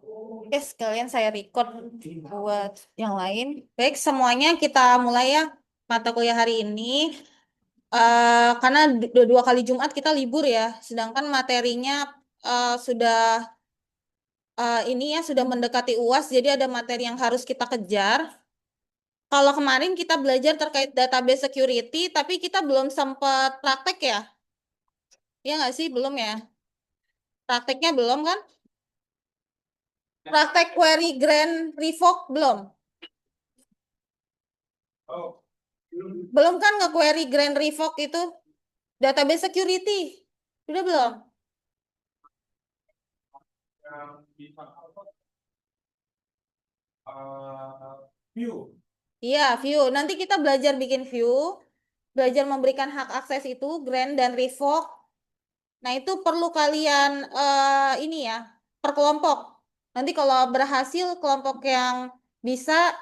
Oke, sekalian saya record buat yang lain. Baik, semuanya kita mulai ya mata kuliah hari ini. Karena dua kali Jumat kita libur ya, sedangkan materinya sudah ini ya sudah mendekati UAS, jadi ada materi yang harus kita kejar. Kalau kemarin kita belajar terkait database security, tapi kita belum sempat praktek ya. Ya nggak sih? Belum ya. Prakteknya belum kan? Praktek query grand revoke belum? Belum kan nge-query grand revoke itu? Database security. Udah belum? Iya, view. Nanti kita belajar bikin view, belajar memberikan hak akses itu, grant dan revoke. Nah, itu perlu kalian ini ya, per kelompok. Nanti kalau berhasil kelompok yang bisa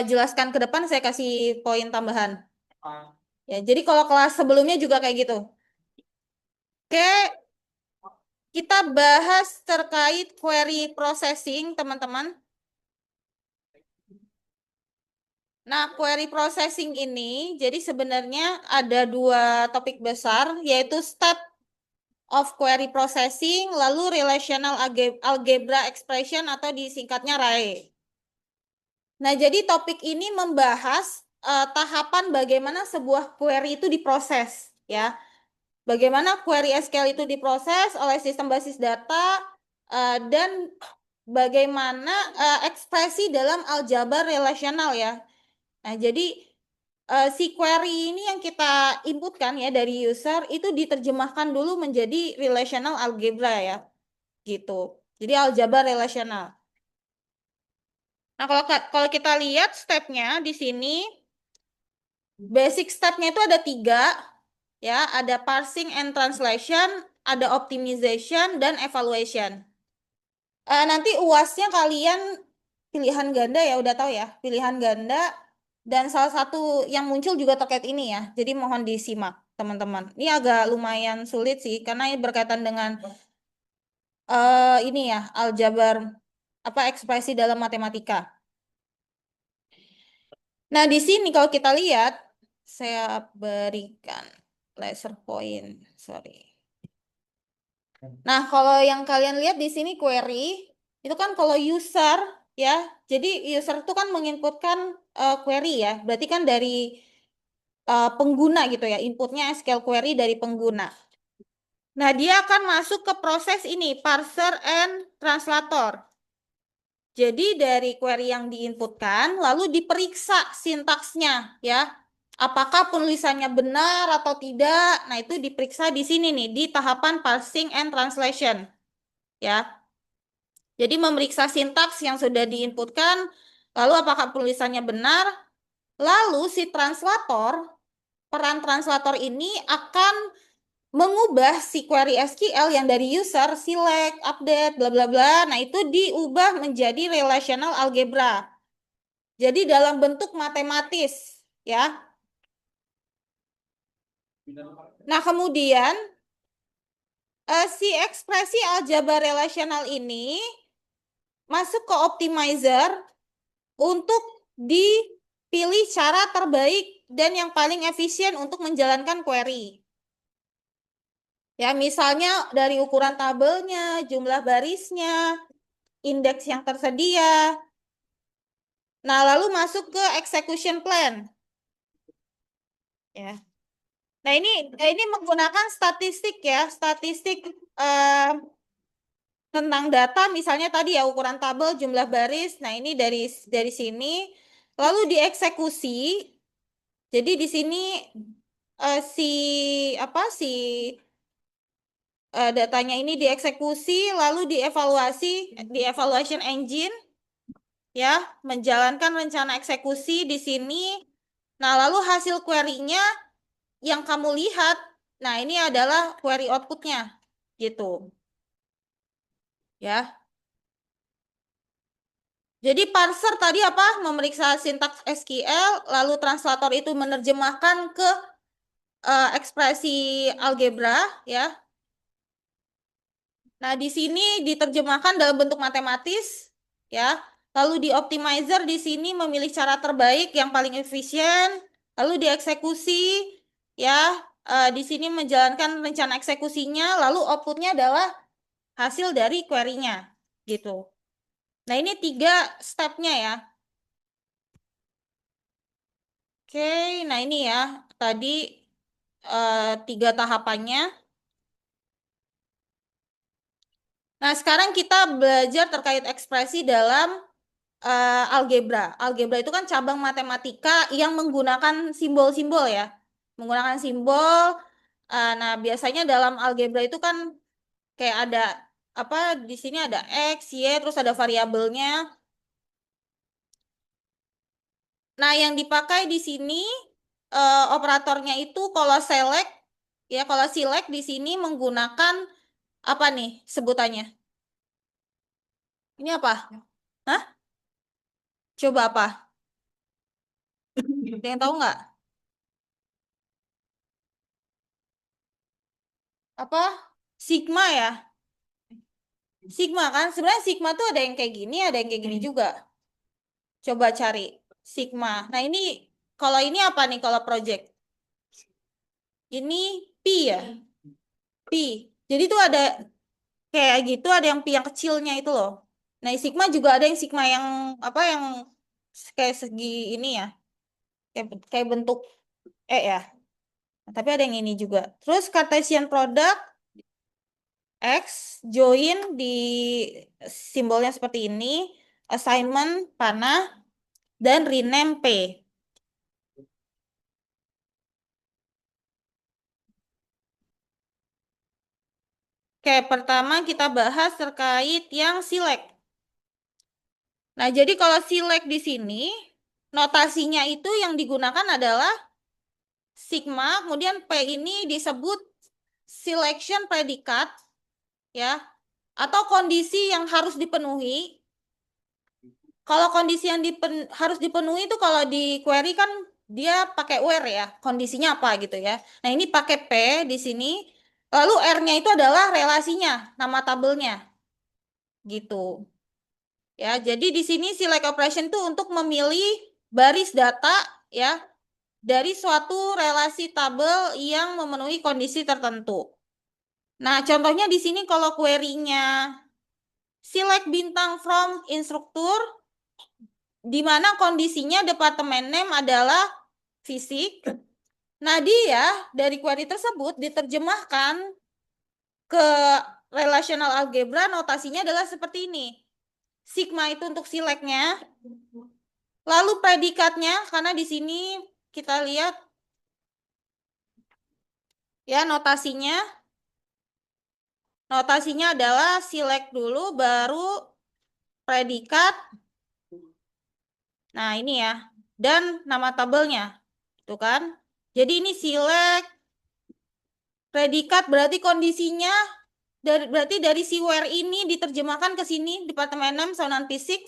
jelaskan ke depan, saya kasih poin tambahan. Ya, jadi kalau kelas sebelumnya juga kayak gitu. Oke, kita bahas terkait query processing, teman-teman. Nah, query processing ini, jadi sebenarnya ada dua topik besar, yaitu step of query processing, lalu relational algebra expression atau disingkatnya RAE. Nah, jadi topik ini membahas tahapan bagaimana sebuah query itu diproses, ya. Bagaimana query SQL itu diproses oleh sistem basis data dan bagaimana ekspresi dalam aljabar relasional ya. Nah, jadi si query ini yang kita inputkan ya dari user itu diterjemahkan dulu menjadi relational algebra ya, gitu. Jadi aljabar relasional. Nah, kalau kita lihat stepnya di sini, basic stepnya itu ada 3, ya. Ada parsing and translation, ada optimization, dan evaluation. Nanti UASnya kalian pilihan ganda ya, udah tahu ya, pilihan ganda. Dan salah satu yang muncul juga terkait ini ya. Jadi mohon disimak, teman-teman. Ini agak lumayan sulit sih, karena ini berkaitan dengan ini ya, aljabar, apa ekspresi dalam matematika. Nah, di sini kalau kita lihat, saya berikan laser point, sorry. Nah, kalau yang kalian lihat di sini query, itu kan kalau user ya, jadi user itu kan menginputkan query ya, berarti kan dari pengguna gitu ya, inputnya SQL query dari pengguna. Nah, dia akan masuk ke proses ini, parser and translator. Jadi dari query yang diinputkan, lalu diperiksa sintaksnya ya. Apakah penulisannya benar atau tidak? Nah, itu diperiksa di sini nih, di tahapan parsing and translation. Ya. Jadi memeriksa sintaks yang sudah diinputkan, lalu apakah penulisannya benar? Lalu si translator, peran translator ini akan mengubah si query SQL yang dari user, select, update, bla bla bla. Nah, itu diubah menjadi relational algebra. Jadi dalam bentuk matematis, ya. Nah, kemudian si ekspresi aljabar relasional ini masuk ke optimizer untuk dipilih cara terbaik dan yang paling efisien untuk menjalankan query. Ya, misalnya dari ukuran tabelnya, jumlah barisnya, indeks yang tersedia. Nah, lalu masuk ke execution plan. Ya. Nah, ini menggunakan statistik ya, statistik eh, tentang data misalnya tadi ya ukuran tabel, jumlah baris. Nah, ini dari sini lalu dieksekusi. Jadi di sini si apa datanya ini dieksekusi lalu dievaluasi di evaluation engine ya, menjalankan rencana eksekusi di sini. Nah, lalu hasil query-nya yang kamu lihat, nah ini adalah query outputnya, gitu. Ya. Jadi parser tadi apa? Memeriksa sintaks SQL, lalu translator itu menerjemahkan ke ekspresi algebra, ya. Nah, di sini diterjemahkan dalam bentuk matematis, ya. Lalu di optimizer di sini memilih cara terbaik yang paling efisien, lalu dieksekusi, ya. Di sini menjalankan rencana eksekusinya, lalu outputnya adalah hasil dari query-nya, gitu. Nah, ini 3 stepnya ya. Oke, nah ini ya, tadi 3 tahapannya. Nah, sekarang kita belajar terkait ekspresi dalam algebra. Algebra itu kan cabang matematika yang menggunakan simbol-simbol ya. Menggunakan simbol. Nah, biasanya dalam algebra itu kan kayak ada apa di sini ada X, Y, terus ada variabelnya. Nah, yang dipakai di sini operatornya itu kalau select ya, kalau select di sini menggunakan apa nih sebutannya? Ini apa? Hah? Coba apa? Ada yang tahu nggak? Apa? Sigma ya? Sigma kan? Sebenarnya Sigma tuh ada yang kayak gini, ada yang kayak gini juga. Coba cari Sigma. Nah, ini kalau ini apa nih kalau project? Ini pi ya? Pi. Jadi tuh ada kayak gitu, ada yang pi yang kecilnya itu loh. Nah, Sigma juga ada yang Sigma yang apa yang kayak segi ini ya. Kayak bentuk ya. Nah, tapi ada yang ini juga. Terus Cartesian product X join di simbolnya seperti ini, assignment panah dan rename P. Oke, pertama kita bahas terkait yang select. Nah, jadi kalau select di sini, notasinya itu yang digunakan adalah sigma, kemudian P ini disebut selection predikat, ya, atau kondisi yang harus dipenuhi. Kalau kondisi yang harus dipenuhi itu kalau di query kan dia pakai where ya, kondisinya apa gitu ya. Nah, ini pakai P di sini. Lalu R-nya itu adalah relasinya, nama tabelnya. Gitu. Ya, jadi di sini select operation itu untuk memilih baris data ya dari suatu relasi tabel yang memenuhi kondisi tertentu. Nah, contohnya di sini kalau query-nya select bintang from instruktur di mana kondisinya departemen name adalah fisik. Nah, dia dari query tersebut diterjemahkan ke relational algebra, notasinya adalah seperti ini. Sigma itu untuk select-nya. Lalu predikatnya, karena di sini kita lihat ya notasinya. Notasinya adalah select dulu, baru predikat. Nah, ini ya. Dan nama tabelnya. Itu kan. Jadi ini select predikat berarti kondisinya berarti dari si where ini diterjemahkan ke sini Departemen 6 Sound Fisik.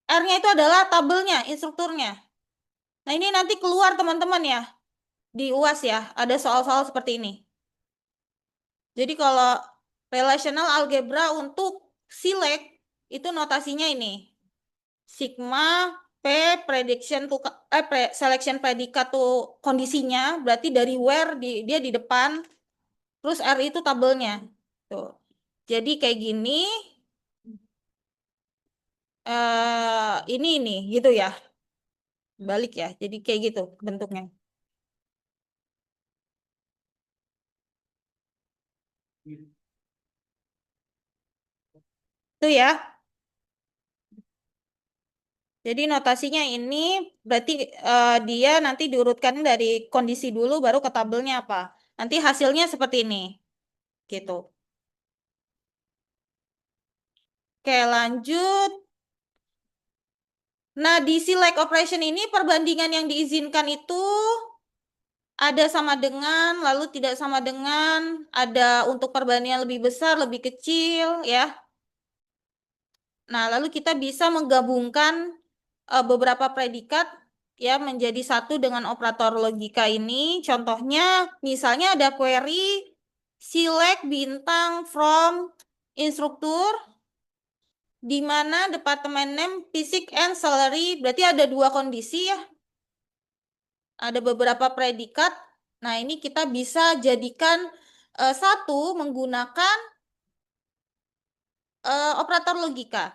R-nya itu adalah tabelnya, instrukturnya. Nah, ini nanti keluar teman-teman ya. Di UAS ya, ada soal-soal seperti ini. Jadi kalau relational algebra untuk select itu notasinya ini. Sigma P prediction tuh selection predikat tuh kondisinya berarti dari where dia di depan terus R itu tabelnya. Tuh. Jadi kayak gini ini gitu ya. Balik ya. Jadi kayak gitu bentuknya. Itu ya. Jadi notasinya ini berarti dia nanti diurutkan dari kondisi dulu baru ke tabelnya apa. Nanti hasilnya seperti ini. Gitu. Oke, lanjut. Nah, di select operation ini perbandingan yang diizinkan itu ada sama dengan, lalu tidak sama dengan, ada untuk perbandingan lebih besar, lebih kecil, ya. Nah, lalu kita bisa menggabungkan beberapa predikat ya menjadi satu dengan operator logika ini. Contohnya, misalnya ada query select bintang from instruktur, di mana departemen name, fisik, and salary. Berarti ada dua kondisi ya. Ada beberapa predikat. Nah, ini kita bisa jadikan satu menggunakan operator logika.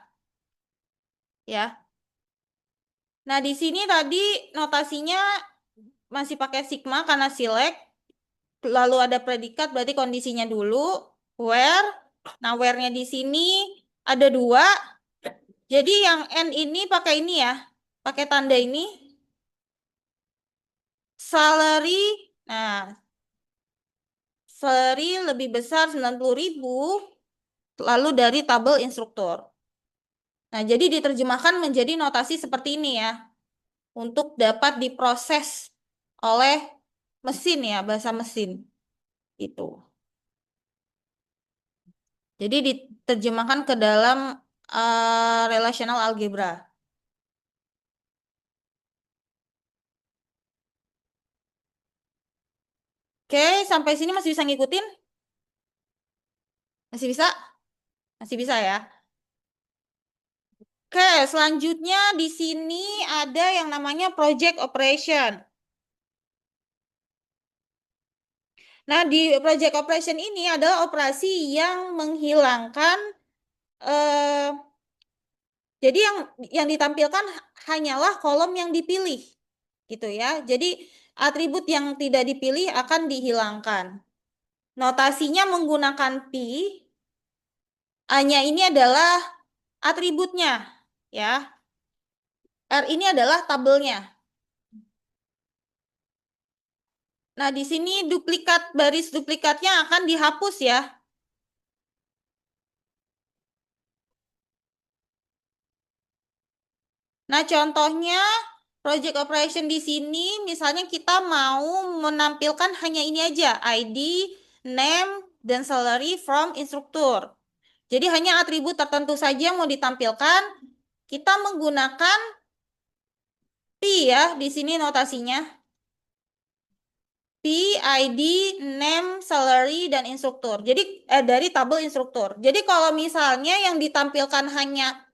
Ya. Nah, di sini tadi notasinya masih pakai sigma karena select. Lalu ada predikat, berarti kondisinya dulu. Where. Nah, where-nya di sini ada dua. Jadi yang N ini pakai ini ya. Pakai tanda ini. Salary. Nah, salary lebih besar 90.000. Lalu dari tabel instruktur. Nah, jadi diterjemahkan menjadi notasi seperti ini ya. Untuk dapat diproses oleh mesin ya, bahasa mesin. Itu. Jadi diterjemahkan ke dalam relational algebra. Oke, sampai sini masih bisa ngikutin? Masih bisa? Masih bisa ya. Oke, selanjutnya di sini ada yang namanya project operation. Nah, di project operation ini adalah operasi yang menghilangkan eh, jadi yang ditampilkan hanyalah kolom yang dipilih. Gitu ya. Jadi atribut yang tidak dipilih akan dihilangkan. Notasinya menggunakan pi. A-nya ini adalah atributnya, ya. R ini adalah tabelnya. Nah, di sini duplikat baris duplikatnya akan dihapus ya. Nah, contohnya project operation di sini misalnya kita mau menampilkan hanya ini aja, ID, name, dan salary from instruktur. Jadi hanya atribut tertentu saja yang mau ditampilkan. Kita menggunakan P ya, di sini notasinya. P, ID, name, salary, dan instruktur. Jadi dari tabel instruktur. Jadi kalau misalnya yang ditampilkan hanya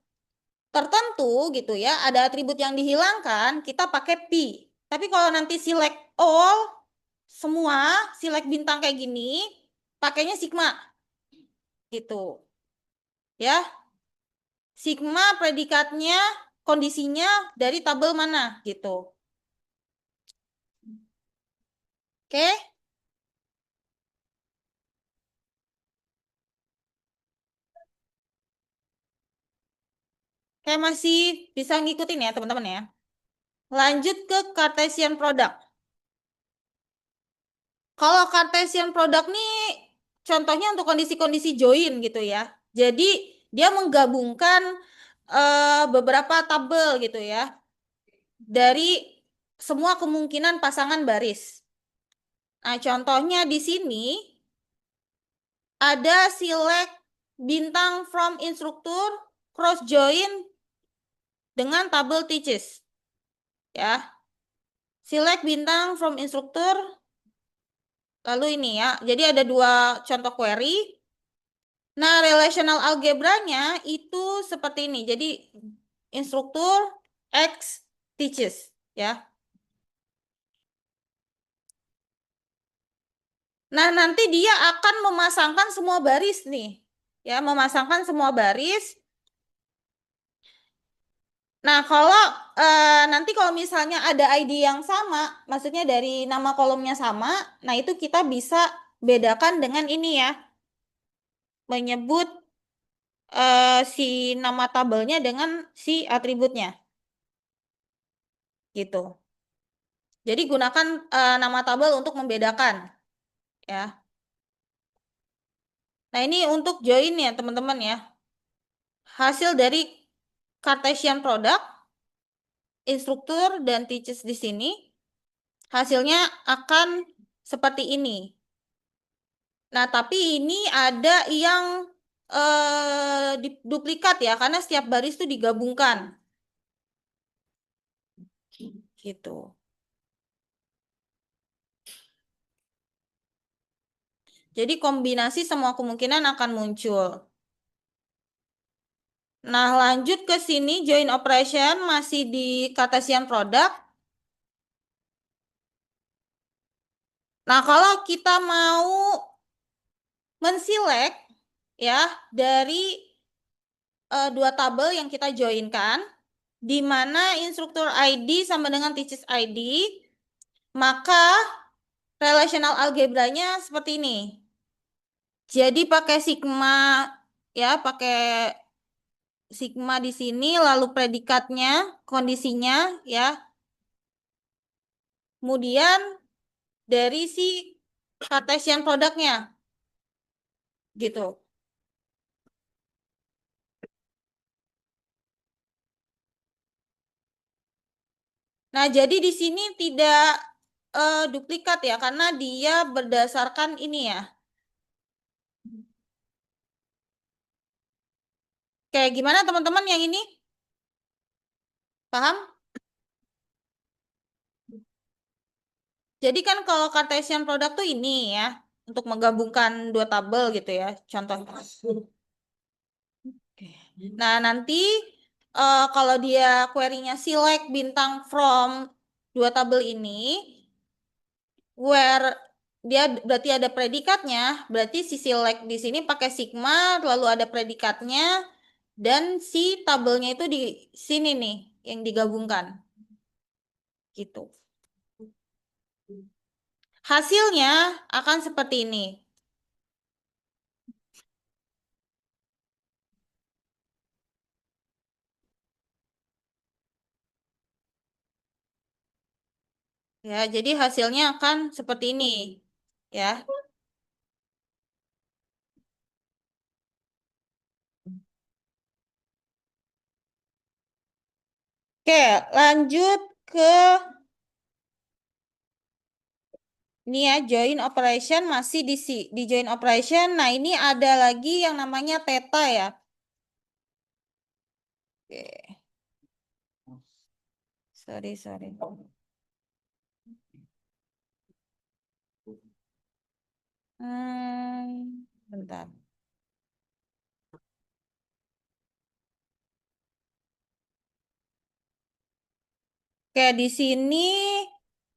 tertentu gitu ya, ada atribut yang dihilangkan, kita pakai P. Tapi kalau nanti select all, semua, select bintang kayak gini, pakainya sigma. Gitu. Ya, sigma predikatnya, kondisinya dari tabel mana gitu. Oke? Kayak masih bisa ngikutin ya teman-teman ya. Lanjut ke Cartesian product. Kalau Cartesian product nih contohnya untuk kondisi-kondisi join gitu ya. Jadi dia menggabungkan beberapa tabel gitu ya dari semua kemungkinan pasangan baris. Nah, contohnya di sini ada select bintang from instruktur cross join dengan tabel teaches. Ya. Select bintang from instruktur. Lalu ini ya. Jadi ada dua contoh query. Nah, relational algebranya itu seperti ini. Jadi instruktur X teaches ya. Nah, nanti dia akan memasangkan semua baris nih. Ya, memasangkan semua baris. Nah, kalau nanti kalau misalnya ada ID yang sama, maksudnya dari nama kolomnya sama, nah itu kita bisa bedakan dengan ini ya. Menyebut si nama tabelnya dengan si atributnya. Gitu. Jadi gunakan nama tabel untuk membedakan. Ya. Nah, ini untuk join ya, teman-teman ya. Hasil dari Cartesian product, instruktur, dan teaches di sini, hasilnya akan seperti ini. Nah, tapi ini ada yang duplikat ya, karena setiap baris itu digabungkan. Gitu. Jadi kombinasi semua kemungkinan akan muncul. Nah, lanjut ke sini join operation masih di Cartesian product. Nah, kalau kita mau menselect ya dari dua tabel yang kita joinkan, di mana instruktur ID sama dengan teachers ID, maka relational algebranya seperti ini. Jadi pakai sigma ya, pakai sigma di sini lalu predikatnya, kondisinya ya. Kemudian dari si Cartesian produknya gitu. Nah, jadi di sini tidak duplikat ya karena dia berdasarkan ini ya. Kayak gimana teman-teman yang ini? Paham? Jadi kan kalau Cartesian product tuh ini ya, untuk menggabungkan dua tabel gitu ya, contohnya. Oke. Nah, nanti kalau dia query-nya select bintang from dua tabel ini, where dia berarti ada predikatnya, berarti si select di sini pakai sigma, lalu ada predikatnya, dan si tabelnya itu di sini nih, yang digabungkan. Gitu. Hasilnya akan seperti ini. Ya, jadi hasilnya akan seperti ini. Ya. Oke, lanjut ke ini ya, join operation masih di join operation. Nah, ini ada lagi yang namanya theta ya. Oke. Sorry, sorry. Bentar. Oke, di sini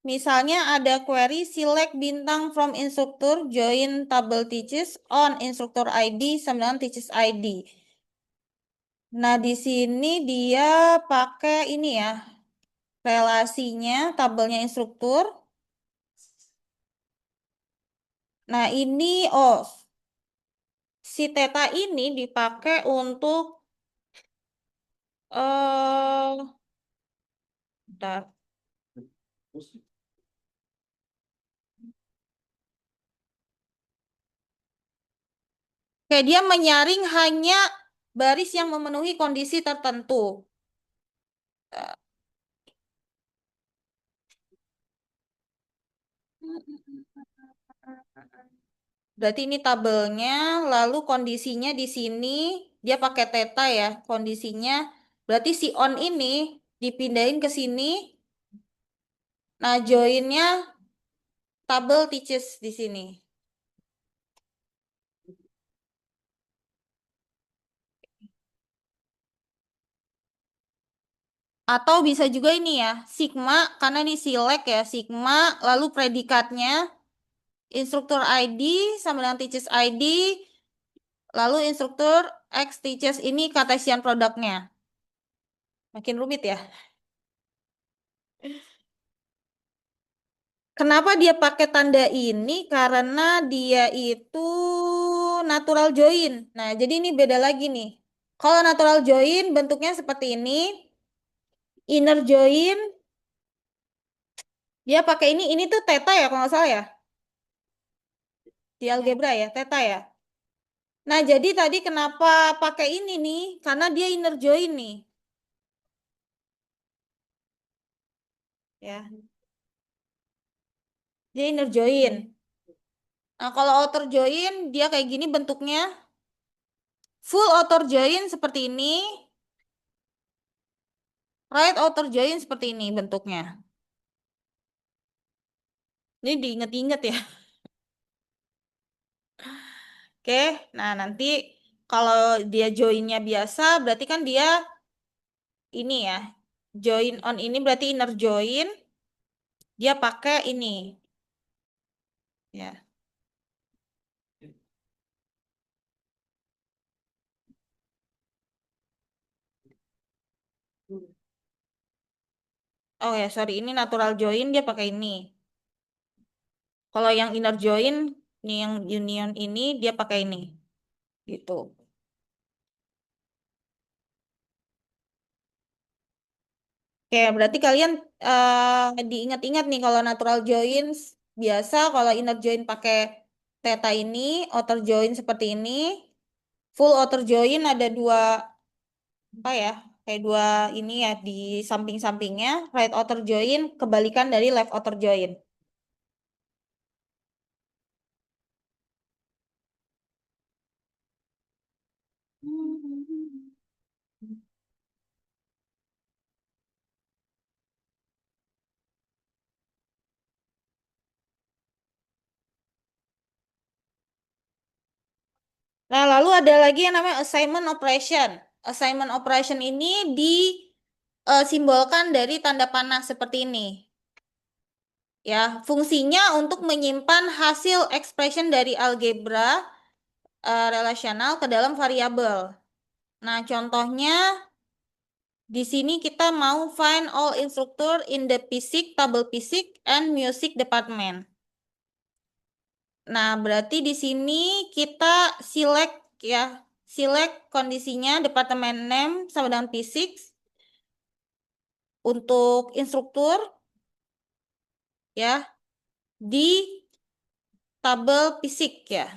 misalnya ada query select bintang from instructor join table teachers on instructor ID sama dengan teachers ID. Nah, di sini dia pakai ini ya, relasinya tabelnya instruktur. Nah, ini si theta ini dipakai untuk bentar. Kayak dia menyaring hanya baris yang memenuhi kondisi tertentu. Berarti ini tabelnya, lalu kondisinya di sini dia pakai theta ya, kondisinya. Berarti si on ini dipindahin ke sini. Nah, joinnya tabel teaches di sini. Atau bisa juga ini ya, sigma, karena ini select ya, sigma, lalu predikatnya, instruktur ID sama dengan teachers ID, lalu instruktur X teachers ini Cartesian produknya. Makin rumit ya. Kenapa dia pakai tanda ini? Karena dia itu natural join. Nah, jadi ini beda lagi nih. Kalau natural join bentuknya seperti ini. Inner join dia pakai ini. Ini tuh theta ya kalau nggak salah ya. Di algebra ya, theta ya. Nah, jadi tadi kenapa pakai ini nih? Karena dia inner join nih. Ya, dia inner join. Nah, kalau outer join dia kayak gini bentuknya. Full outer join seperti ini. Right outer join seperti ini bentuknya. Ini diinget-inget ya. Oke, nah nanti kalau dia joinnya biasa, berarti kan dia ini ya, join on ini berarti inner join, dia pakai ini, ya. Oh ya, sorry, ini natural join dia pakai ini. Kalau yang inner join, nih yang union ini dia pakai ini, gitu. Oke, berarti kalian diingat-ingat nih kalau natural join biasa, kalau inner join pakai theta ini, outer join seperti ini, full outer join ada dua apa ya? Kayak dua ini ya di samping-sampingnya, right outer join kebalikan dari left outer join. Nah, lalu ada lagi yang namanya assignment operation. Assignment operation ini disimbolkan dari tanda panah seperti ini. Ya, fungsinya untuk menyimpan hasil expression dari algebra relasional ke dalam variabel. Nah, contohnya di sini kita mau find all instructor in the physics, table physics, and music department. Nah, berarti di sini kita select ya, select kondisinya departemen name sama dengan physics untuk instruktur ya di tabel fisik ya.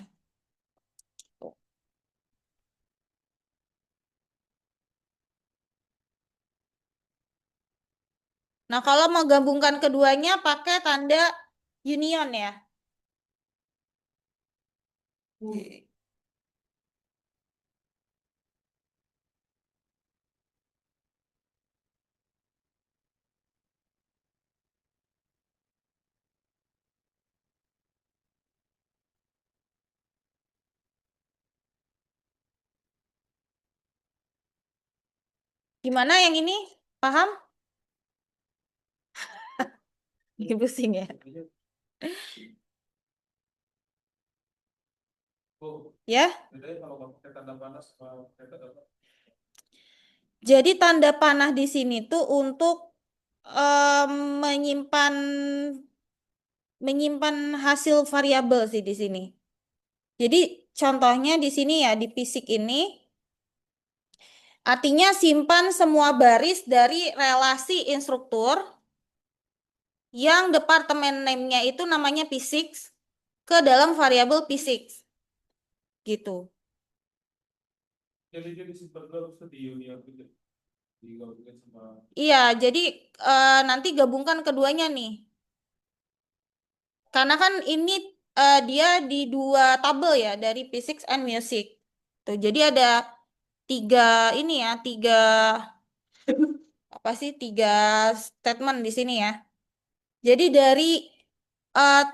Nah, kalau mau gabungkan keduanya pakai tanda union ya. Gimana yang ini? Paham? Ini pusing ya. Ya. Jadi tanda panah di sini tuh untuk em, menyimpan menyimpan hasil variabel sih di sini. Jadi contohnya di sini ya di fisik ini artinya simpan semua baris dari relasi instruktur yang departemen name-nya itu namanya physics ke dalam variabel physics gitu. Iya, jadi nanti gabungkan keduanya nih. Karena kan ini dia di dua tabel ya dari physics and music. Tuh, jadi ada tiga ini ya, tiga apa sih? Tiga statement di sini ya. Jadi dari eh,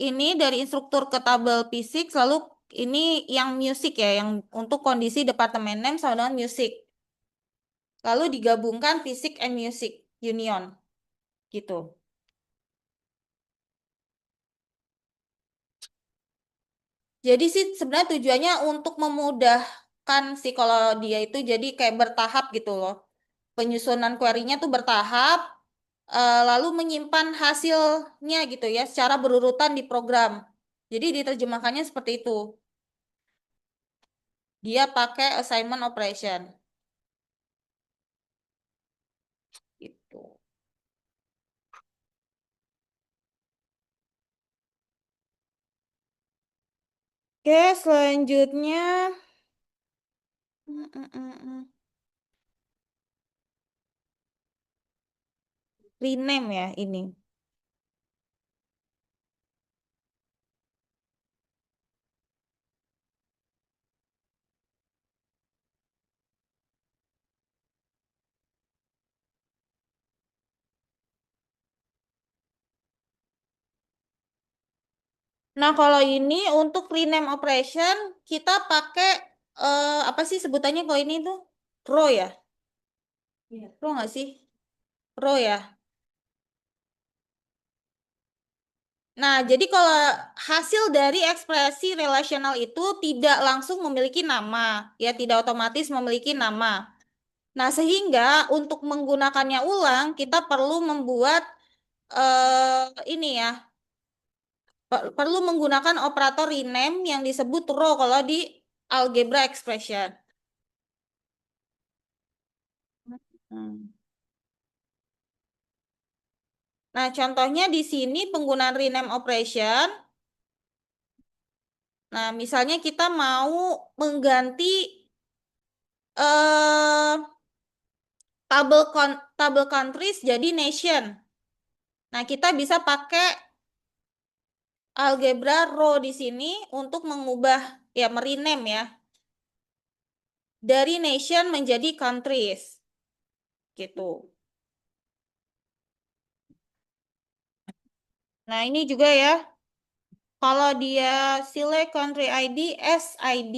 ini dari instruktur ke tabel fisik, lalu ini yang musik ya, yang untuk kondisi departemen name sama dengan musik. Lalu digabungkan fisik and music union gitu. Jadi sih sebenarnya tujuannya untuk memudahkan sih kalau dia itu jadi kayak bertahap gitu loh. Penyusunan query-nya tuh bertahap, lalu menyimpan hasilnya gitu ya secara berurutan di program. Jadi diterjemahkannya seperti itu. Dia pakai assignment operation. Gitu. Oke, selanjutnya mm, mm, mm, mm. Rename ya ini. Nah, kalau ini untuk rename operation kita pakai apa sih sebutannya kalau ini tuh? Row ya? Row nggak sih? Row ya? Nah, jadi kalau hasil dari ekspresi relasional itu tidak langsung memiliki nama, ya tidak otomatis memiliki nama. Nah, sehingga untuk menggunakannya ulang, kita perlu membuat ini ya, perlu menggunakan operator rename yang disebut row kalau di algebra expression. Hmm. Nah, contohnya di sini penggunaan rename operation. Nah, misalnya kita mau mengganti eh tabel countries jadi nation. Nah, kita bisa pakai algebra row di sini untuk mengubah ya merename ya dari nation menjadi countries gitu. Nah, ini juga ya. Kalau dia select country ID, SID.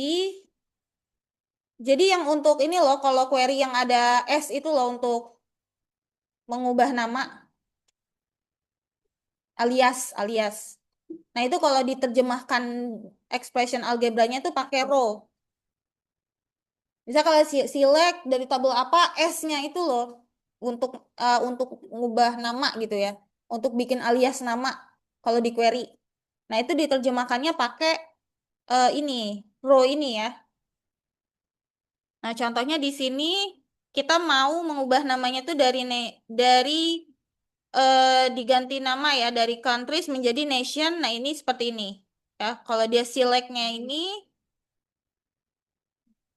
Jadi yang untuk ini loh, kalau query yang ada S itu loh untuk mengubah nama alias. Nah, itu kalau diterjemahkan expression algebranya itu pakai row. Bisa kalau select dari tabel apa S-nya itu loh untuk ngubah nama gitu ya. Untuk bikin alias nama kalau di query. Nah, itu diterjemahkannya pakai ini row ini ya. Nah, contohnya di sini kita mau mengubah namanya tuh dari diganti nama ya dari countries menjadi nation. Nah, ini seperti ini. Ya, kalau dia selectnya ini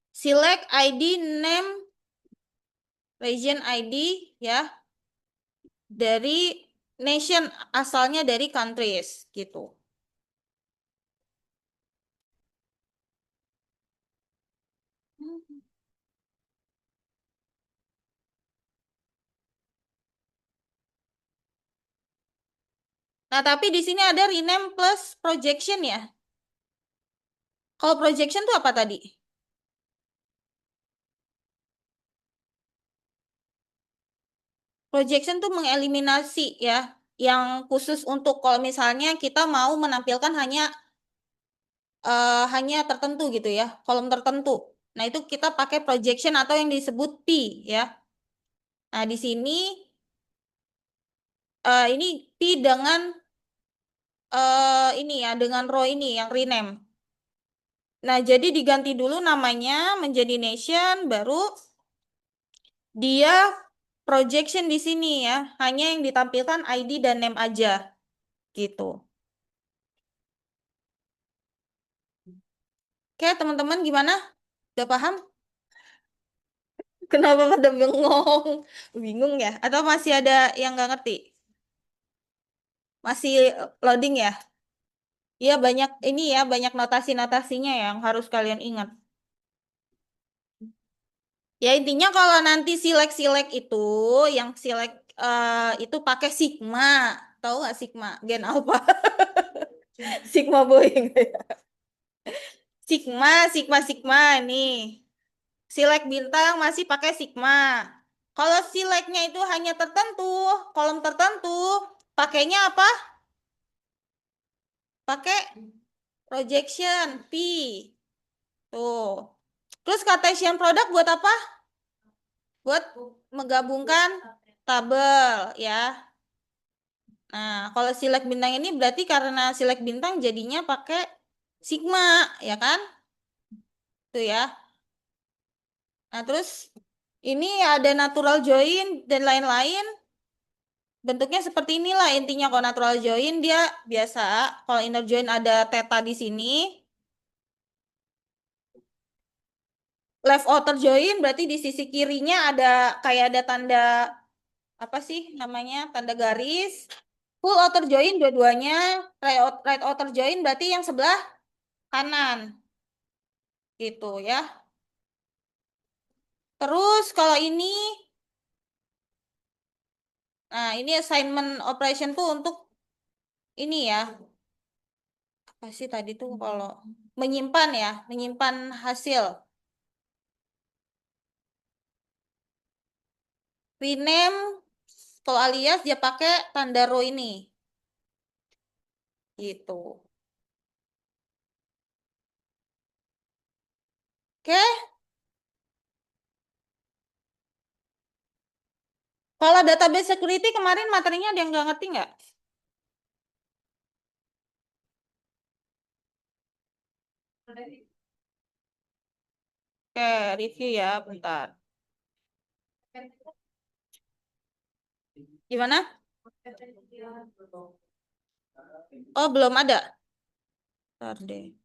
select ID name region ID ya dari nation asalnya dari countries gitu. Nah, tapi di sini ada rename plus projection ya. Kalau projection tuh apa tadi? Projection tuh mengeliminasi ya, yang khusus untuk kalau misalnya kita mau menampilkan hanya tertentu gitu ya, kolom tertentu. Nah, itu kita pakai projection atau yang disebut P ya. Nah, di sini ini P dengan ini ya, dengan row ini yang rename. Nah, jadi diganti dulu namanya menjadi nation, baru dia projection di sini ya, hanya yang ditampilkan ID dan name aja gitu. Oke, teman-teman gimana? Udah paham? Kenapa pada bengong? Bingung ya? Atau masih ada yang nggak ngerti? Masih loading ya? Iya banyak ini ya, banyak notasi-notasinya yang harus kalian ingat. Ya intinya kalau nanti silek-silek itu, yang silek itu pakai sigma, tahu nggak sigma? Gen alpha, sigma Boeing. Sigma nih. Silek bintang masih pakai sigma. Kalau sileknya itu hanya tertentu, kolom tertentu, pakainya apa? Pakai projection P. Tuh. Terus Cartesian product buat apa? Buat menggabungkan tabel ya. Nah, kalau silek bintang ini berarti karena silek bintang jadinya pakai sigma, ya kan? Tuh ya. Nah, terus ini ada natural join dan lain-lain. Bentuknya seperti inilah intinya kalau natural join dia biasa. Kalau inner join ada theta di sini. Left outer join berarti di sisi kirinya ada kayak ada tanda apa sih namanya? Tanda garis. Full outer join dua-duanya. Right outer join berarti yang sebelah kanan. Gitu ya. Terus kalau ini, nah ini assignment operation tuh untuk ini ya, Pasti tadi tuh kalau menyimpan ya, menyimpan hasil. Rename, kalau alias dia pakai tanda row ini. Gitu. Oke, kalau database security kemarin materinya ada yang nggak ngerti nggak? Oke, review ya, bentar. Gimana? Oh, belum ada. Bentar deh.